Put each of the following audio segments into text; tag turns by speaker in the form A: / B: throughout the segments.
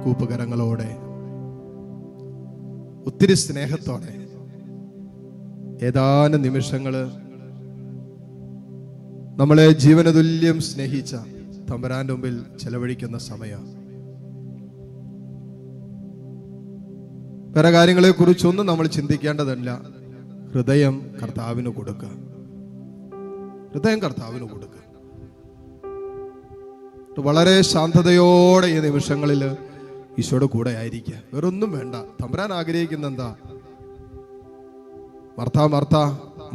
A: കൂപ്പുകരങ്ങളോടെ ഒത്തിരി സ്നേഹത്തോടെ ഏതാനും നിമിഷങ്ങള് നമ്മളെ ജീവനതുല്യം സ്നേഹിച്ച തമ്പുരാന്റെ മുമ്പിൽ ചെലവഴിക്കുന്ന സമയം. വേറെ കാര്യങ്ങളെ കുറിച്ചൊന്നും നമ്മൾ ചിന്തിക്കേണ്ടതല്ല. ഹൃദയം കർത്താവിന് കൊടുക്കുക. ഹൃദയം കർത്താവിന് കൊടുക്കുക. വളരെ ശാന്തതയോടെ ഈ നിമിഷങ്ങളിൽ ഈശോയുടെ കൂടെ ആയിരിക്കുക. വേറൊന്നും വേണ്ട. തമ്പുരാൻ ആഗ്രഹിക്കുന്ന എന്താ? മർത്ത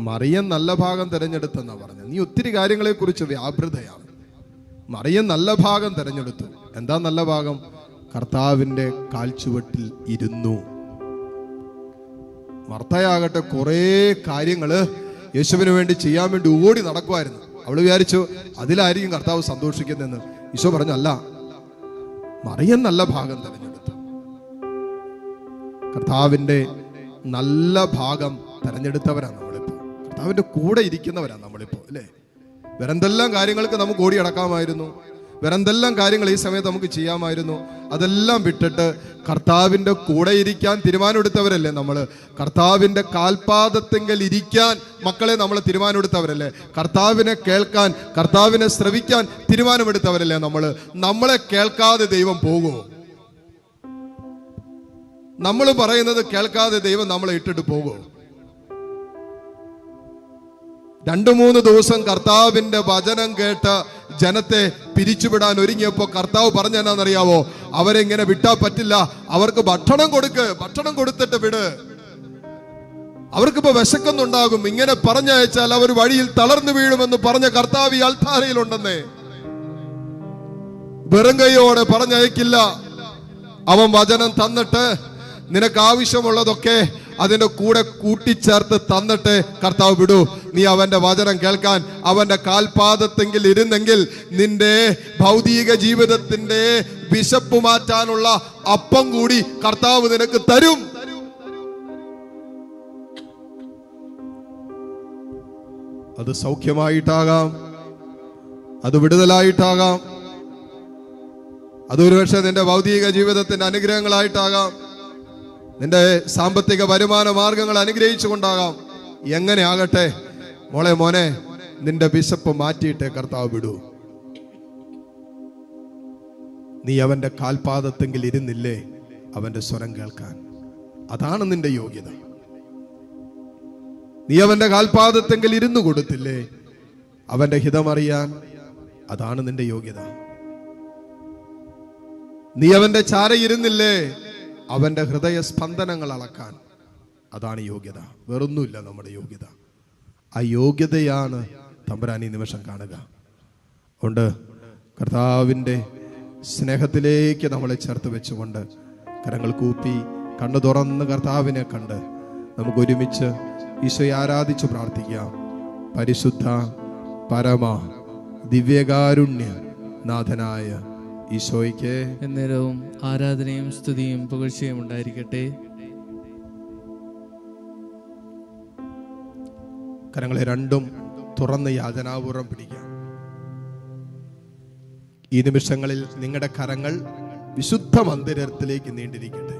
A: മറിയം നല്ല ഭാഗം തിരഞ്ഞെടുത്തെന്നാ പറഞ്ഞത്. നീ ഒത്തിരി കാര്യങ്ങളെ കുറിച്ച് വ്യാപൃതയാണ്. മറിയം നല്ല ഭാഗം തിരഞ്ഞെടുത്തു. എന്താ നല്ല ഭാഗം? കർത്താവിന്റെ കാൽച്ചുവട്ടിൽ ഇരുന്നു. മർത്തയാകട്ടെ കുറെ കാര്യങ്ങള് യേശുവിന് വേണ്ടി ചെയ്യാൻ വേണ്ടി ഓടി നടക്കുമായിരുന്നു. അവള് വിചാരിച്ചു അതിലായിരിക്കും കർത്താവ് സന്തോഷിക്കുന്നതെന്ന്. ഈശോ പറഞ്ഞു അല്ല, മറിയം നല്ല ഭാഗം തിരഞ്ഞെടുത്തു. കർത്താവിന്റെ നല്ല ഭാഗം തിരഞ്ഞെടുത്തവരാണ് നമ്മളിപ്പോ. കർത്താവിന്റെ കൂടെ ഇരിക്കുന്നവരാണ് നമ്മളിപ്പോ, അല്ലേ? വേറെന്തെല്ലാം കാര്യങ്ങൾക്ക് നമുക്ക് ഓടി അടക്കാമായിരുന്നു. വേറെന്തെല്ലാം കാര്യങ്ങൾ ഈ സമയത്ത് നമുക്ക് ചെയ്യാമായിരുന്നു. അതെല്ലാം വിട്ടിട്ട് കർത്താവിന്റെ കൂടെ ഇരിക്കാൻ തീരുമാനമെടുത്തവരല്ലേ നമ്മള്? കർത്താവിന്റെ കാൽപാദത്തെങ്കിൽ ഇരിക്കാൻ മക്കളെ നമ്മൾ തീരുമാനമെടുത്തവരല്ലേ? കർത്താവിനെ കേൾക്കാൻ, കർത്താവിനെ ശ്രവിക്കാൻ തീരുമാനമെടുത്തവരല്ലേ നമ്മള്? നമ്മളെ കേൾക്കാതെ ദൈവം പോകുമോ? നമ്മൾ പറയുന്നത് കേൾക്കാതെ ദൈവം നമ്മളെ ഇട്ടിട്ട് പോകുമോ? 2-3 ദിവസം കർത്താവിന്റെ വചനം കേട്ട് ജനത്തെ പിരിച്ചുവിടാൻ ഒരുങ്ങിയപ്പോ കർത്താവ് പറഞ്ഞെന്നാന്നറിയാവോ? അവരെങ്ങനെ വിട്ടാ പറ്റില്ല. അവർക്ക് ഭക്ഷണം കൊടുക്ക്, ഭക്ഷണം കൊടുത്തിട്ട് വിട്. അവർക്കിപ്പോ വിശക്കുന്നുണ്ടാകും. ഇങ്ങനെ പറഞ്ഞയച്ചാൽ അവർ വഴിയിൽ തളർന്നു വീഴുമെന്ന് പറഞ്ഞ കർത്താവ് ഈ അൾത്താരയിലുണ്ടെന്നേ. വെറും കൈയോടെ പറഞ്ഞയക്കില്ല. അവൻ വചനം തന്നിട്ട് നിനക്ക് ആവശ്യമുള്ളതൊക്കെ അതിന്റെ കൂടെ കൂട്ടിച്ചേർത്ത് തന്നിട്ട് കർത്താവ് വിടൂ. നീ അവന്റെ വചനം കേൾക്കാൻ അവന്റെ കാൽപാദത്തെങ്കിൽ ഇരുന്നെങ്കിൽ നിന്റെ ഭൗതിക ജീവിതത്തിന്റെ വിശപ്പ് മാറ്റാനുള്ള അപ്പം കൂടി കർത്താവ് നിനക്ക് തരും. അത് സൗഖ്യമായിട്ടാകാം, അത് വിടുതലായിട്ടാകാം, അതൊരു പക്ഷേ നിന്റെ ഭൗതിക ജീവിതത്തിന്റെ അനുഗ്രഹങ്ങളായിട്ടാകാം, നിന്റെ സാമ്പത്തിക വരുമാന മാർഗങ്ങൾ അനുഗ്രഹിച്ചുകൊണ്ടാകാം. എങ്ങനെ ആകട്ടെ മോനെ, നിന്റെ വിശപ്പ് മാറ്റിയിട്ടേ കർത്താവ് വിടൂ. നീ അവന്റെ കാൽപാദത്തെങ്കിൽ ഇരുന്നില്ലേ അവന്റെ സ്വരം കേൾക്കാൻ? അതാണ് നിന്റെ യോഗ്യത. നീ അവന്റെ കാൽപാദത്തെങ്കിൽ ഇരുന്നു കൊടുത്തില്ലേ അവന്റെ ഹിതമറിയാൻ? അതാണ് നിന്റെ യോഗ്യത. നീ അവന്റെ ചാരയിരുന്നില്ലേ അവന്റെ ഹൃദയ സ്പന്ദനങ്ങൾ അളക്കാൻ? അതാണ് യോഗ്യത. വേറൊന്നുമില്ല നമ്മുടെ യോഗ്യത. ആ യോഗ്യതയാണ് തമ്പുരാൻ ഈ നിമിഷം കാണുക. അതുകൊണ്ട് കർത്താവിന്റെ സ്നേഹത്തിലേക്ക് നമ്മളെ ചേർത്ത് വെച്ചുകൊണ്ട് കരങ്ങൾ കൂപ്പി കണ്ണു തുറന്ന് കർത്താവിനെ കണ്ട് നമുക്ക് ഒരുമിച്ച് ഈശോയെ ആരാധിച്ച് പ്രാർത്ഥിക്കാം. പരിശുദ്ധ പരമ ദിവ്യകാരുണ്യ നാഥനായ ഈശോയ്ക്ക്
B: എന്നേരവും ആരാധനയും സ്തുതിയും പുകഴ്ചയും ഉണ്ടായിരിക്കട്ടെ.
A: കരങ്ങളെ രണ്ടും തുറന്ന് യാചനാപൂർവം പിടിക്കാം. ഈ നിമിഷങ്ങളിൽ നിങ്ങളുടെ കരങ്ങൾ വിശുദ്ധ മന്ദിരത്തിലേക്ക് നീണ്ടിരിക്കട്ടെ.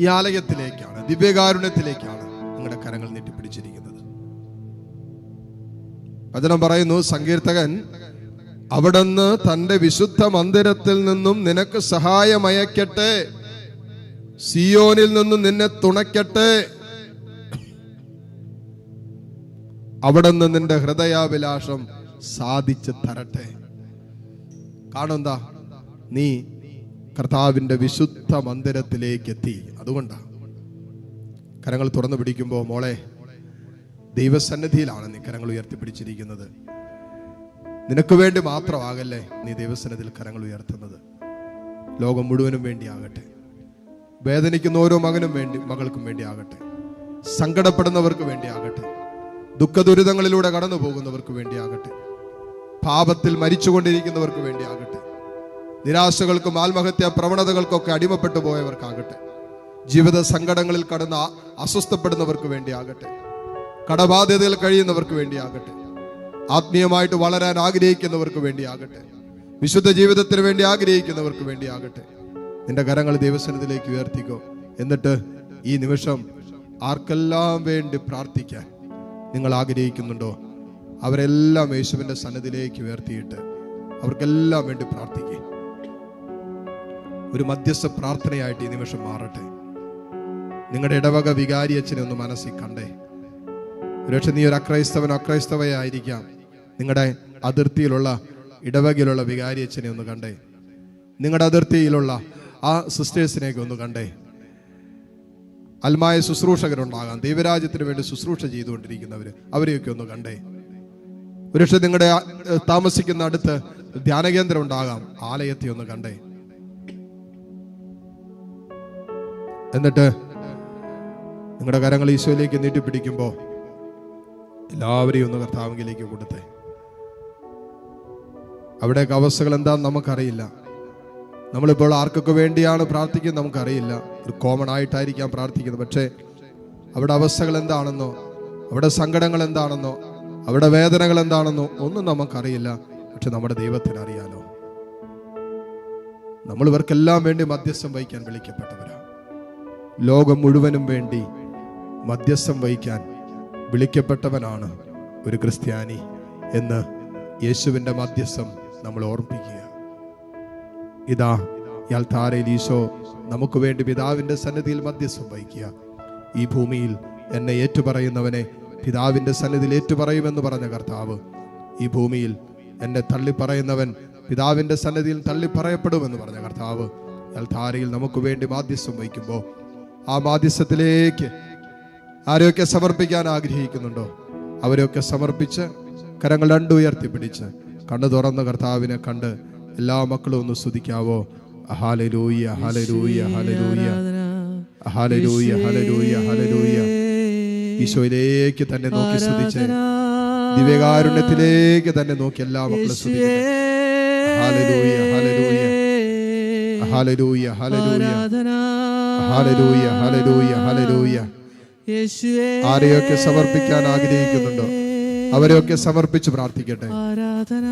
A: ഈ ആലയത്തിലേക്കാണ്, ദിവ്യകാരുണ്യത്തിലേക്കാണ് നിങ്ങളുടെ കരങ്ങൾ നീട്ടിപ്പിടിച്ചിരിക്കുന്നത്. വചനം പറയുന്നു, സങ്കീർത്തകൻ അവിടുന്ന് തന്റെ വിശുദ്ധ മന്ദിരത്തിൽ നിന്നും നിനക്ക് സഹായമയക്കട്ടെ, സിയോനിൽ നിന്നും നിന്നെ തുണയ്ക്കട്ടെ. അവിടുന്ന് നിന്റെ ഹൃദയാഭിലാഷം സാധിച്ചു തരട്ടെ. കാണുന്താ, നീ കർത്താവിന്റെ വിശുദ്ധ മന്ദിരത്തിലേക്ക് എത്തി. അതുകൊണ്ടാ കരങ്ങൾ തുറന്നു പിടിക്കുമ്പോ മോളെ, ദൈവസന്നിധിയിലാണ് നീ കരങ്ങൾ ഉയർത്തിപ്പിടിച്ചിരിക്കുന്നത്. നിനക്ക് വേണ്ടി മാത്രമാകല്ലേ നീ ദൈവസന്നിധിയിൽ കരങ്ങൾ ഉയർത്തുന്നത്. ലോകം മുഴുവനും വേണ്ടി ആകട്ടെ. വേദനിക്കുന്ന ഓരോ മകനും വേണ്ടി, മകൾക്കും വേണ്ടി ആകട്ടെ. സങ്കടപ്പെടുന്നവർക്ക് വേണ്ടി ആകട്ടെ. ദുഃഖദുരിതങ്ങളിലൂടെ കടന്നു പോകുന്നവർക്ക് വേണ്ടി ആകട്ടെ. പാപത്തിൽ മരിച്ചുകൊണ്ടിരിക്കുന്നവർക്ക് വേണ്ടി ആകട്ടെ. നിരാശകൾക്കും ആത്മഹത്യാ പ്രവണതകൾക്കൊക്കെ അടിമപ്പെട്ടു പോയവർക്കാകട്ടെ. ജീവിത സങ്കടങ്ങളിൽ കടന്ന് അസ്വസ്ഥപ്പെടുന്നവർക്ക് വേണ്ടി ആകട്ടെ. കടബാധ്യതയിൽ കഴിയുന്നവർക്ക് വേണ്ടി ആകട്ടെ. ആത്മീയമായിട്ട് വളരാൻ ആഗ്രഹിക്കുന്നവർക്ക് വേണ്ടി ആകട്ടെ. വിശുദ്ധ ജീവിതത്തിന് വേണ്ടി ആഗ്രഹിക്കുന്നവർക്ക് വേണ്ടി ആകട്ടെ. നിന്റെ കരങ്ങൾ ദൈവസന്നിധിയിലേക്ക് ഉയർത്തിക്കോ. എന്നിട്ട് ഈ നിമിഷം ആർക്കെല്ലാം വേണ്ടി പ്രാർത്ഥിക്കാൻ നിങ്ങൾ ആഗ്രഹിക്കുന്നുണ്ടോ അവരെല്ലാം യേശുവിൻ്റെ സന്നിധിയിലേക്ക് ഉയർത്തിയിട്ട് അവർക്കെല്ലാം വേണ്ടി പ്രാർത്ഥിക്കുക. ഒരു മധ്യസ്ഥ പ്രാർത്ഥനയായിട്ട് ഈ നിമിഷം മാറട്ടെ. നിങ്ങളുടെ ഇടവക വികാരി അച്ഛനെ ഒന്ന് മനസ്സിൽ കണ്ടേ. ഒരുപക്ഷെ നീ ഒരു അക്രൈസ്തവയായിരിക്കാം. നിങ്ങളുടെ അതിർത്തിയിലുള്ള ഇടവകയിലുള്ള വികാരി അച്ഛനെ ഒന്ന് കണ്ടേ. നിങ്ങളുടെ അതിർത്തിയിലുള്ള ആ സിസ്റ്റേഴ്സിനെയൊക്കെ ഒന്ന് കണ്ടേ. അൽമായ ശുശ്രൂഷകരുണ്ടാകാം, ദൈവരാജ്യത്തിന് വേണ്ടി ശുശ്രൂഷ ചെയ്തുകൊണ്ടിരിക്കുന്നവർ, അവരെയൊക്കെ ഒന്ന് കണ്ടേ. ഒരുപക്ഷെ നിങ്ങളുടെ താമസിക്കുന്ന അടുത്ത് ധ്യാനകേന്ദ്രം ഉണ്ടാകാം, ആലയത്തെ ഒന്ന് കണ്ടേ. എന്നിട്ട് നിങ്ങളുടെ കരങ്ങൾ ഈശോയിലേക്ക് നീട്ടിപ്പിടിക്കുമ്പോൾ എല്ലാവരെയും ഒന്ന് കർത്താവിലേക്ക് കൊടുത്തേ. അവിടെയൊക്കെ അവസ്ഥകൾ എന്താണെന്ന് നമുക്കറിയില്ല. നമ്മളിപ്പോൾ ആർക്കൊക്കെ വേണ്ടിയാണ് പ്രാർത്ഥിക്കുന്നത് നമുക്കറിയില്ല. ഒരു കോമൺ ആയിട്ടായിരിക്കാം പ്രാർത്ഥിക്കുന്നത്. പക്ഷേ അവിടെ അവസ്ഥകൾ എന്താണെന്നോ, അവിടെ സങ്കടങ്ങൾ എന്താണെന്നോ, അവിടെ വേദനകൾ എന്താണെന്നോ ഒന്നും നമുക്കറിയില്ല. പക്ഷെ നമ്മുടെ ദൈവത്തിന് അറിയാലോ. നമ്മൾ ഇവർക്കെല്ലാം വേണ്ടി മധ്യസ്ഥം വഹിക്കാൻ വിളിക്കപ്പെട്ടവരാണ്. ലോകം മുഴുവനും വേണ്ടി മധ്യസ്ഥം വഹിക്കാൻ വിളിക്കപ്പെട്ടവനാണ് ഒരു ക്രിസ്ത്യാനി എന്ന് യേശുവിൻ്റെ മധ്യസ്ഥം നമ്മൾ ഓർമ്മിപ്പിക്കുക. ഇതാ ഇയാൾ താരയിൽ ഈശോ നമുക്ക് വേണ്ടി പിതാവിൻ്റെ സന്നിധിയിൽ മധ്യസ്ഥം വഹിക്കുക. ഈ ഭൂമിയിൽ എന്നെ ഏറ്റുപറയുന്നവനെ പിതാവിൻ്റെ സന്നിധിയിൽ ഏറ്റുപറയുമെന്ന് പറഞ്ഞ കർത്താവ്, ഈ ഭൂമിയിൽ എന്നെ തള്ളിപ്പറയുന്നവൻ പിതാവിൻ്റെ സന്നിധിയിൽ തള്ളിപ്പറയപ്പെടുമെന്ന് പറഞ്ഞ കർത്താവ് ഇയാൾ താരയിൽ നമുക്ക് വേണ്ടി മാധ്യസ്ഥം വഹിക്കുമ്പോൾ ആ മാധ്യസ്ഥത്തിലേക്ക് ആരെയൊക്കെ സമർപ്പിക്കാൻ ആഗ്രഹിക്കുന്നുണ്ടോ അവരെയൊക്കെ സമർപ്പിച്ച് കരങ്ങൾ രണ്ടും ഉയർത്തിപ്പിടിച്ച് കണ്ണു തുറന്ന കർത്താവിനെ കണ്ട് എല്ലാ മക്കളും ഒന്ന് സ്തുതിക്കാവോ. Hallelujah, hallelujah, hallelujah, hallelujah, hallelujah, hallelujah. ഈശോയിലേക്ക് തന്നെ നോക്കി സ്തുതിച്ച് ദിവ്യകാരുണ്യത്തിലേക്ക് തന്നെ നോക്കി എല്ലാ മക്കളും സ്തുതിക്കട്ടെ. Hallelujah, hallelujah, hallelujah, hallelujah, hallelujah, hallelujah, hallelujah. ആരെയൊക്കെ സമർപ്പിക്കാൻ ആഗ്രഹിക്കുന്നുണ്ടോ അവരെയൊക്കെ സമർപ്പിച്ച് പ്രാർത്ഥിക്കട്ടെ.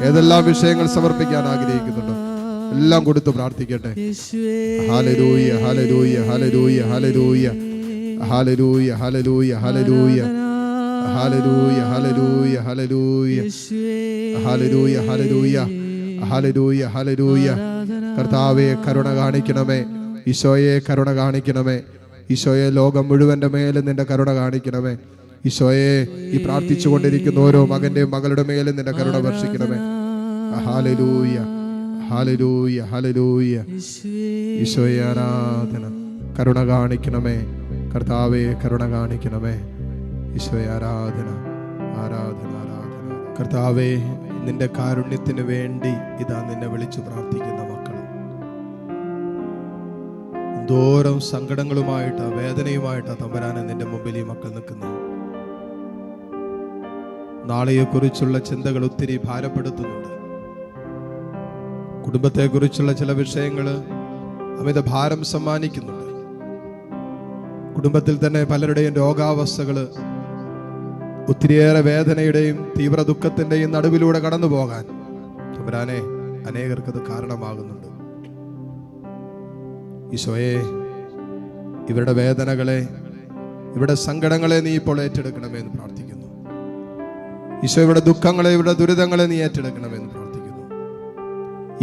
A: ഏതെല്ലാം വിഷയങ്ങൾ സമർപ്പിക്കാൻ ആഗ്രഹിക്കുന്നുണ്ടോ എല്ലാം കൊടുത്ത് പ്രാർത്ഥിക്കട്ടെ. Hallelujah, hallelujah, hallelujah, hallelujah, hallelujah, hallelujah, hallelujah, hallelujah, hallelujah, hallelujah, hallelujah, hallelujah, hallelujah, hallelujah. കർത്താവേ കരുണ കാണിക്കണമേ. ഈശോയെ കരുണ കാണിക്കണമേ. ഈശോയെ ലോകം മുഴുവന്റെ മേലും നിന്റെ കരുണ കാണിക്കണമേ. ഈശോയെ ഈ പ്രാർത്ഥിച്ചു കൊണ്ടിരിക്കുന്ന ഓരോ മകന്റെയും മകളുടെ മേലും നിന്റെ കരുണ വർഷിക്കണമേ. Hallelujah, hallelujah, hallelujah. ഈശോയെ ആരാധന. കരുണ കാണിക്കണമേ കർത്താവേ, കരുണ കാണിക്കണമേ. ഈശോയെ ആരാധന, ആരാധന, ആരാധന. കർത്താവേ നിന്റെ കാരുണ്യത്തിന് വേണ്ടി ഇതാ നിന്നെ വിളിച്ചു പ്രാർത്ഥിക്കുന്ന മക്കൾ എന്തോരം സങ്കടങ്ങളുമായിട്ടാ വേദനയുമായിട്ടാ തമ്പുരാനെ നിന്റെ മുമ്പിൽ ഈ മക്കൾ നിൽക്കുന്നു. നാളെയെക്കുറിച്ചുള്ള ചിന്തകൾ ഒത്തിരി ഭാരപ്പെടുത്തുന്നുണ്ട്. കുടുംബത്തെക്കുറിച്ചുള്ള ചില വിഷയങ്ങൾ അമിത ഭാരം സമ്മാനിക്കുന്നുണ്ട്. കുടുംബത്തിൽ തന്നെ പലരുടെയും രോഗാവസ്ഥകൾ ഒത്തിരിയേറെ വേദനയുടെയും തീവ്ര ദുഃഖത്തിന്റെയും നടുവിലൂടെ കടന്നു പോകാൻ തമ്പുരാനെ അനേകർക്കത് കാരണമാകുന്നുണ്ട്. ഈശോയെ ഇവരുടെ വേദനകളെ, ഇവരുടെ സങ്കടങ്ങളെ നീ ഇപ്പോൾ ഏറ്റെടുക്കണമേ എന്ന് പ്രാർത്ഥിക്കുന്നു. ഈശോ ഇവരുടെ ദുഃഖങ്ങളെ, ഇവരുടെ ദുരിതങ്ങളെ നീ ഏറ്റെടുക്കണമേ എന്ന് പ്രാർത്ഥിക്കുന്നു.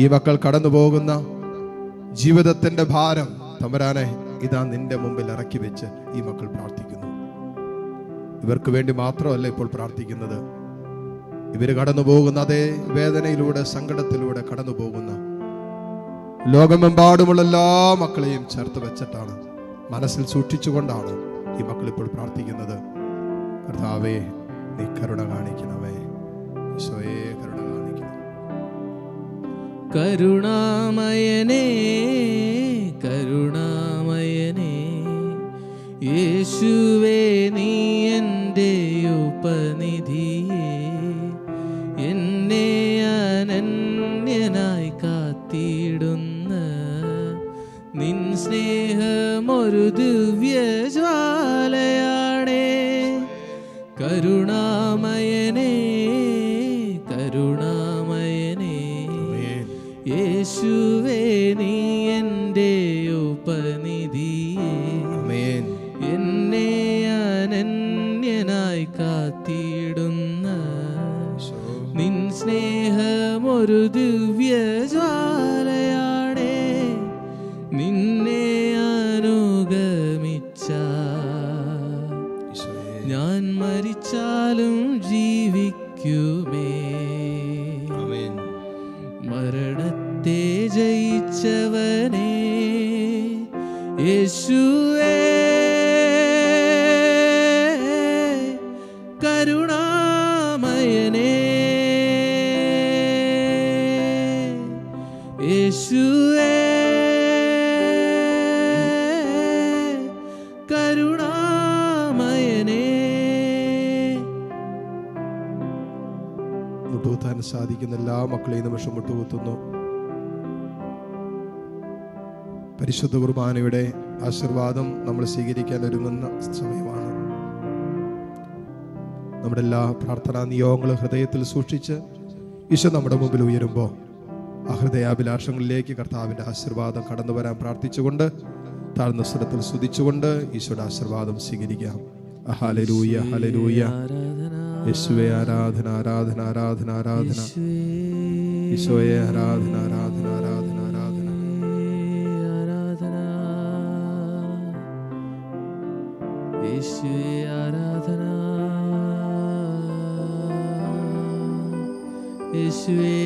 A: ഈ മക്കൾ കടന്നു പോകുന്ന ജീവിതത്തിന്റെ ഭാരം തമ്പുരാനെ ഇതാ നിന്റെ മുമ്പിൽ ഇറക്കി വെച്ച് ഈ മക്കൾ പ്രാർത്ഥിക്കുന്നു. ഇവർക്ക് വേണ്ടി മാത്രമല്ല ഇപ്പോൾ പ്രാർത്ഥിക്കുന്നത്, ഇവര് കടന്നു പോകുന്ന അതേ വേദനയിലൂടെ സങ്കടത്തിലൂടെ കടന്നു പോകുന്ന ലോകമെമ്പാടുമുള്ള എല്ലാ മക്കളെയും ചേർത്ത് വെച്ചിട്ടാണ്, മനസ്സിൽ സൂക്ഷിച്ചുകൊണ്ടാണ് ഈ മക്കൾ ഇപ്പോൾ പ്രാർത്ഥിക്കുന്നത്. കർത്താവേ നീ കരുണ കാണിക്കണമേ. ഈശോയെ കരുണ കാണിക്കണം.
B: കരുണാമയനേ, കരുണാമയനേ, യേശുവേ നീ എൻ്റെ ഉപനിധിയേ, എന്നെ അനന്യനായി കാത്തിടുന്ന നിൻ സ്നേഹമൊരു ദിവ്യജ്വാലയാണേ. കരുണാമയനേ, കരുണാമയനേ, യേശുവേ നീ എൻ്റെ ഉപനിധിയേ
A: ആമേൻ.
B: എന്നെ അനന്യനായി കാത്തിടുന്ന നിൻ സ്നേഹമൊരു ദിവ്യജ്വാലയാണേ. നിന്നെ അനുഗമിച്ച ഞാൻ മരിച്ചാലും ജീവിക്കുമേ. മരണത്തെ ജയിച്ചവനേ യേശുവേ, കരുണാമയനേ യേശുവേ, കരുണാമയനേ.
A: മുട്ടുകുത്താൻ സാധിക്കുന്ന എല്ലാ മക്കളെയും നിമിഷം മുട്ടുകുത്തുന്നു. പരിശുദ്ധ കുർബാനയുടെ ആശീർവാദം നമ്മൾ സ്വീകരിക്കാൻ ഒരുങ്ങുന്ന സമയമാണ്. നമ്മുടെ എല്ലാ പ്രാർത്ഥനാ നിയോഗങ്ങളും ഹൃദയത്തിൽ സൂക്ഷിച്ച് ഈശോ നമ്മുടെ മുമ്പിൽ ഉയരുമ്പോൾ ആ ഹൃദയാഭിലാഷങ്ങളിലേക്ക് കർത്താവിൻ്റെ ആശീർവാദം കടന്നു വരാൻ പ്രാർത്ഥിച്ചുകൊണ്ട് താഴ്ന്ന സ്വരത്തിൽ സ്തുതിച്ചുകൊണ്ട് ഈശോയുടെ ആശീർവാദം സ്വീകരിക്കാം. Hallelujah, hallelujah. യേശുവേ ആരാധന, ആരാധന, ആരാധന, ആരാധന. ഈശോയെ ആരാധന, ആരാധന, ആരാധന, ആരാധന.
B: യേശുവേ ആരാധന, യേശുവേ